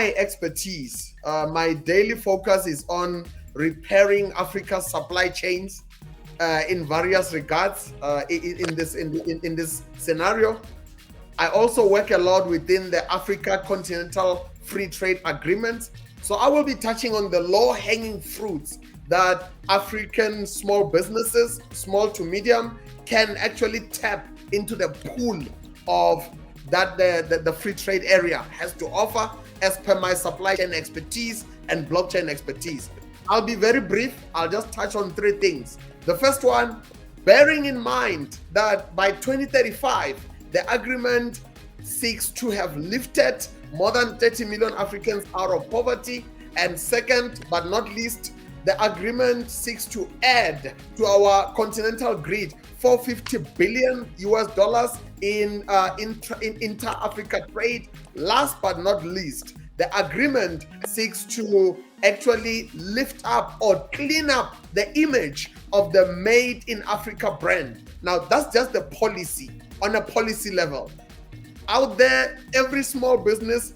my expertise, my daily focus is on repairing Africa's supply chains in various regards. In this scenario, I also work a lot within the Africa Continental Free Trade Agreement. So I will be touching on the low-hanging fruits that African small businesses, small to medium, can actually tap into the pool of that the free trade area has to offer, as per my supply chain expertise and blockchain expertise. I'll be very brief. I'll just touch on three things. The first one, bearing in mind that by 2035, the agreement seeks to have lifted more than 30 million Africans out of poverty. And second, but not least, the agreement seeks to add to our continental grid $450 billion in intra-Africa trade. Last but not least, the agreement seeks to actually lift up or clean up the image of the Made in Africa brand. Now, that's just the policy, on a policy level. Out there, every small business,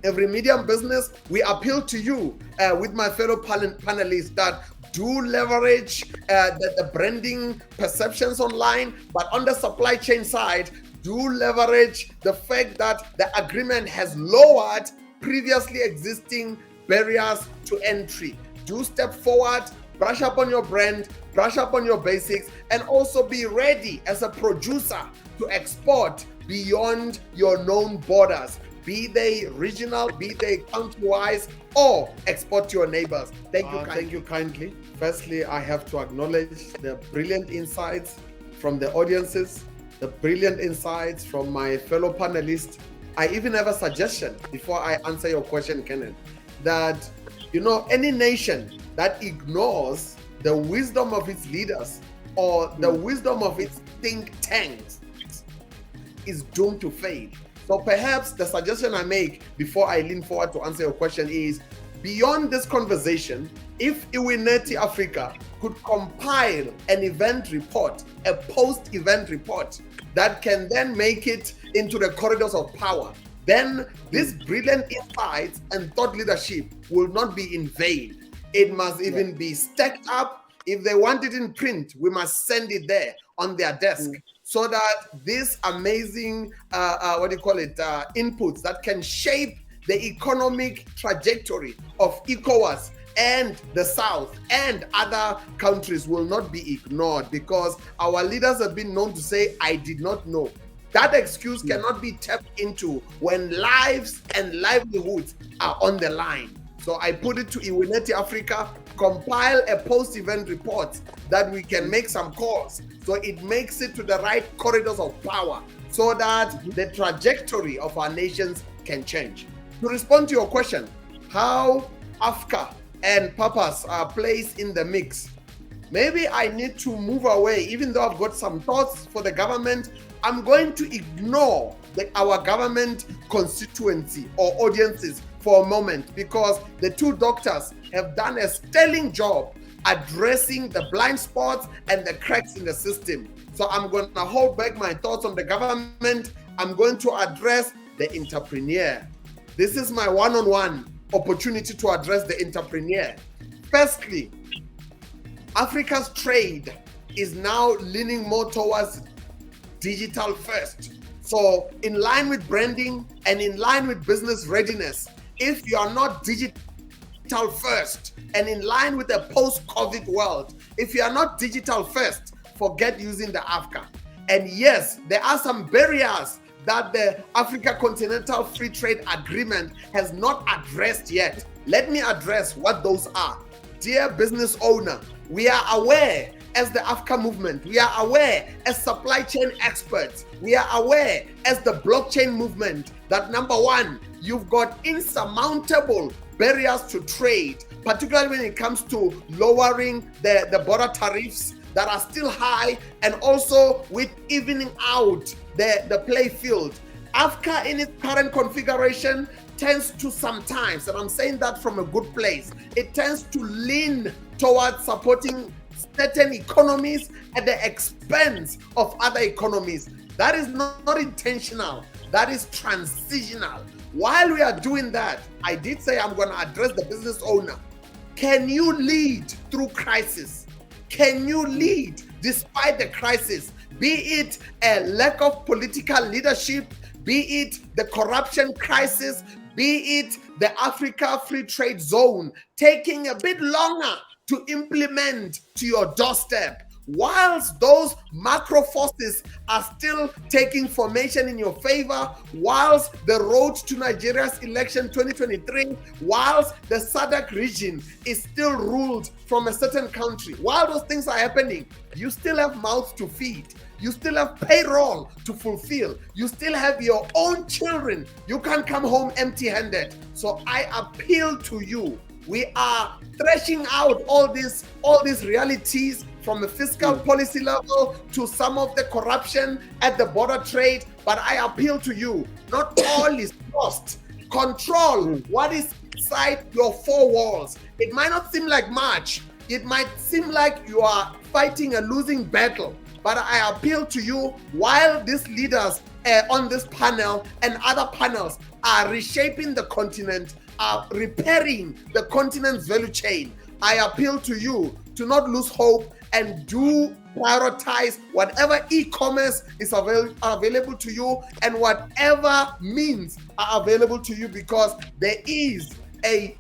every medium business, we appeal to you with my fellow panelists that do leverage the branding perceptions online, but on the supply chain side, do leverage the fact that the agreement has lowered previously existing barriers to entry. Do step forward, brush up on your brand, brush up on your basics, and also be ready as a producer to export beyond your known borders, be they regional, be they country-wise, or export to your neighbors. Thank you kindly. Firstly, I have to acknowledge the brilliant insights from the audiences, the brilliant insights from my fellow panelists. I even have a suggestion before I answer your question, Kenneth, that any nation that ignores the wisdom of its leaders or the wisdom of its think tanks is doomed to fail. So perhaps the suggestion I make before I lean forward to answer your question is, beyond this conversation, if Iwineti Africa could compile an event report, a post-event report that can then make it into the corridors of power, then this brilliant insights and thought leadership will not be in vain. It must even be stacked up. If they want it in print, we must send it there on their desk, so that this amazing, inputs that can shape the economic trajectory of ECOWAS and the South and other countries will not be ignored, because our leaders have been known to say, I did not know. That excuse cannot be tapped into when lives and livelihoods are on the line. So I put it to Iwineti Africa, compile a post-event report that we can make some calls so it makes it to the right corridors of power, so that the trajectory of our nations can change. To respond to your question, how AfCFTA and Papa's are placed in the mix, maybe I need to move away. Even though I've got some thoughts for the government, I'm going to ignore our government constituency or audiences for a moment, because the two doctors have done a sterling job addressing the blind spots and the cracks in the system. So I'm going to hold back my thoughts on the government. I'm going to address the entrepreneur. This is my one-on-one opportunity to address the entrepreneur. Firstly, Africa's trade is now leaning more towards digital first. So in line with branding and in line with business readiness, if you are not digital first and in line with the post-COVID world, if you are not digital first, forget using the AfCFTA. And yes, there are some barriers that the Africa Continental Free Trade Agreement has not addressed yet. Let me address what those are. Dear business owner, we are aware as the AfCFTA movement, we are aware as supply chain experts, we are aware as the blockchain movement that number one, you've got insurmountable barriers to trade, particularly when it comes to lowering the border tariffs that are still high, and also with evening out the play field. AfCFTA in its current configuration tends to sometimes, and I'm saying that from a good place, it tends to lean towards supporting certain economies at the expense of other economies. That is not intentional, that is transitional. While we are doing that, I did say I'm going to address the business owner. Can you lead through crisis? Can you lead despite the crisis? Be it a lack of political leadership, be it the corruption crisis, be it the Africa Free Trade Zone taking a bit longer to implement to your doorstep. Whilst those macro forces are still taking formation in your favor, whilst the road to Nigeria's election 2023, whilst the SADC region is still ruled from a certain country, while those things are happening, you still have mouths to feed. You still have payroll to fulfill. You still have your own children. You can't come home empty-handed. So I appeal to you. We are thrashing out all these realities from a fiscal policy level to some of the corruption at the border trade. But I appeal to you, not all is lost. Control what is inside your four walls. It might not seem like much. It might seem like you are fighting a losing battle. But I appeal to you, while these leaders on this panel and other panels are reshaping the continent, are repairing the continent's value chain, I appeal to you to not lose hope and do prioritize whatever e-commerce is available to you and whatever means are available to you, because there is a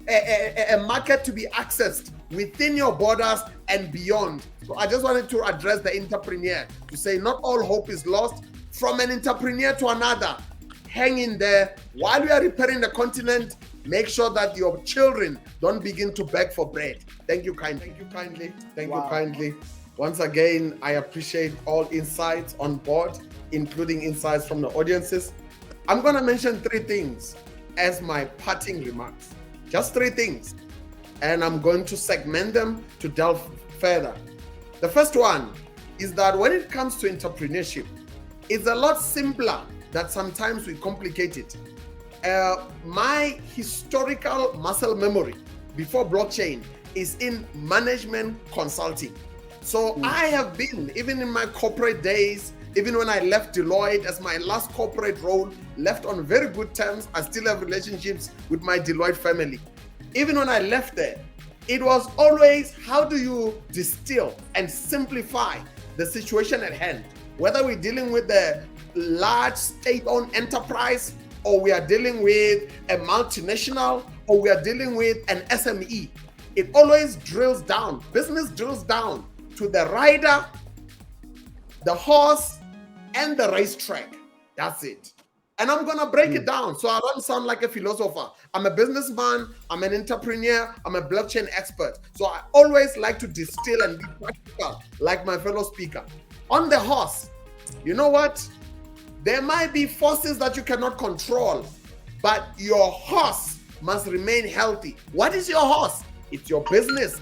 market to be accessed within your borders and beyond. So I just wanted to address the entrepreneur to say not all hope is lost. From an entrepreneur to another, hang in there. While we are repairing the continent, make sure that your children don't begin to beg for bread. Thank you kindly. Thank you kindly. Thank you kindly. Once again, I appreciate all insights on board, including insights from the audiences. I'm going to mention 3 things as my parting remarks. Just 3 things. And I'm going to segment them to delve further. The first one is that when it comes to entrepreneurship, it's a lot simpler than sometimes we complicate it. My historical muscle memory before blockchain is in management consulting. So I have been, even in my corporate days, even when I left Deloitte as my last corporate role, left on very good terms. I still have relationships with my Deloitte family. Even when I left there, it was always, how do you distill and simplify the situation at hand? Whether we're dealing with a large state-owned enterprise, or we are dealing with a multinational, or we are dealing with an SME, it always drills down. Business drills down to the rider, the horse, and the racetrack. That's it. And I'm going to break it down so I don't sound like a philosopher. I'm a businessman, I'm an entrepreneur, I'm a blockchain expert. So I always like to distill and be practical like my fellow speaker. On the horse, you know what? There might be forces that you cannot control, but your horse must remain healthy. What is your horse? It's your business.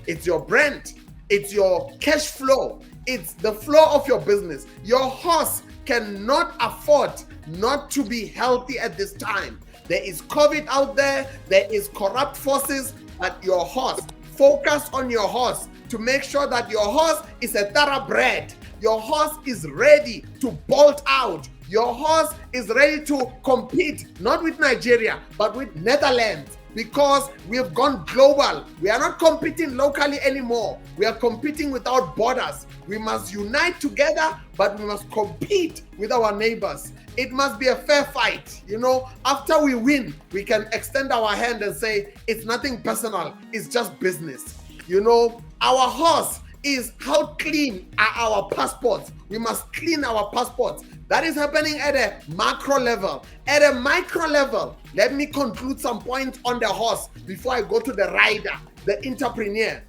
It's your brand. It's your cash flow. It's the flow of your business. Your horse cannot afford not to be healthy at this time. There is COVID out there. There is corrupt forces, but your horse, focus on your horse to make sure that your horse is a thoroughbred. Your horse is ready to bolt out. Your horse is ready to compete, not with Nigeria, but with Netherlands, because we have gone global. We are not competing locally anymore. We are competing without borders. We must unite together, but we must compete with our neighbors. It must be a fair fight. You know, after we win, we can extend our hand and say, it's nothing personal, it's just business. You know, our horse is how clean are our passports. We must clean our passports. That is happening at a macro level. At a micro level, let me conclude some points on the horse before I go to the rider, the entrepreneur.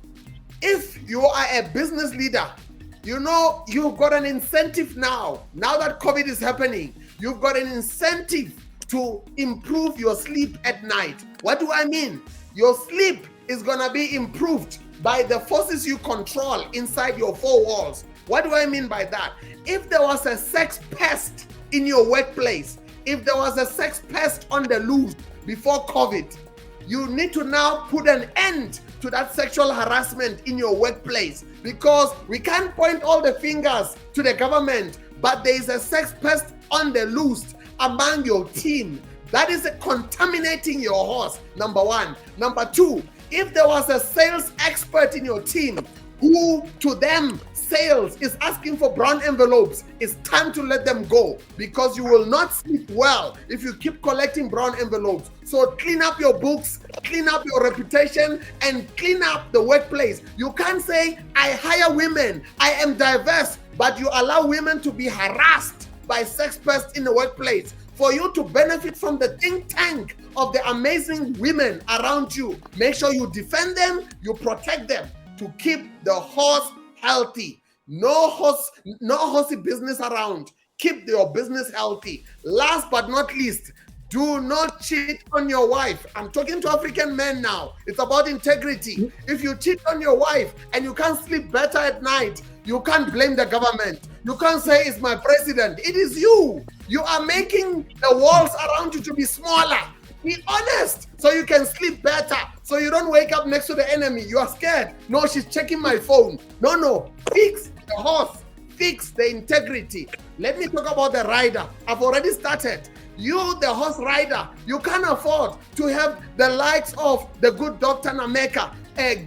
If you are a business leader, you know you've got an incentive now. Now that COVID is happening, you've got an incentive to improve your sleep at night. What do I mean? Your sleep is gonna be improved by the forces you control inside your four walls. What do I mean by that? If there was a sex pest in your workplace, if there was a sex pest on the loose before COVID, you need to now put an end to that sexual harassment in your workplace, because we can't point all the fingers to the government, but there is a sex pest on the loose among your team. That is contaminating your horse, number one. Number two, if there was a sales expert in your team who to them sales is asking for brown envelopes, it's time to let them go, because you will not sleep well if you keep collecting brown envelopes. So clean up your books, clean up your reputation, and clean up the workplace. You can't say, I hire women, I am diverse, but you allow women to be harassed by sex pests in the workplace. For you to benefit from the think tank of the amazing women around you, make sure you defend them, you protect them to keep the horse healthy. No horsey business around. Keep your business healthy. Last but not least, do not cheat on your wife. I'm talking to African men now. It's about integrity. If you cheat on your wife and you can't sleep better at night, you can't blame the government. You can't say it's my president. It is you. You are making the walls around you to be smaller. Be honest so you can sleep better. So you don't wake up next to the enemy. You are scared. No, she's checking my phone. No. Fix the horse. Fix the integrity. Let me talk about the rider. I've already started. You, the horse rider, you can't afford to have the likes of the good Dr. Nameka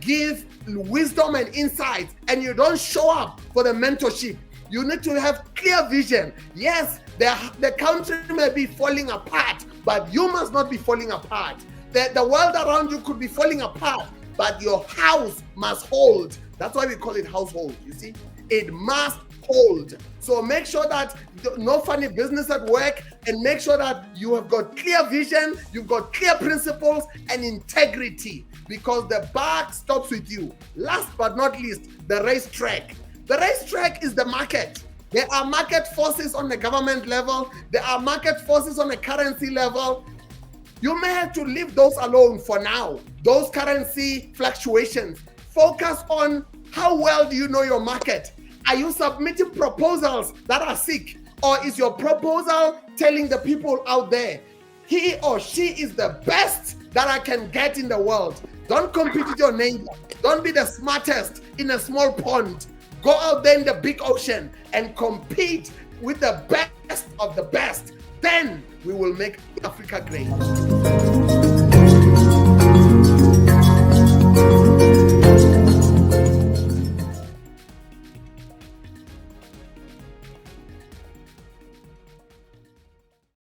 give wisdom and insight, and you don't show up for the mentorship. You need to have clear vision. Yes, the country may be falling apart, but you must not be falling apart. The world around you could be falling apart, but your house must hold. That's why we call it household, you see? It must hold. So make sure that no funny business at work, and make sure that you have got clear vision, you've got clear principles and integrity, because the buck stops with you. Last but not least, the racetrack. The racetrack is the market. There are market forces on the government level. There are market forces on the currency level. You may have to leave those alone for now, those currency fluctuations. Focus on how well do you know your market. Are you submitting proposals that are sick? Or is your proposal telling the people out there, he or she is the best that I can get in the world? Don't compete with your neighbor. Don't be the smartest in a small pond. Go out there in the big ocean and compete with the best of the best. Then we will make Africa great.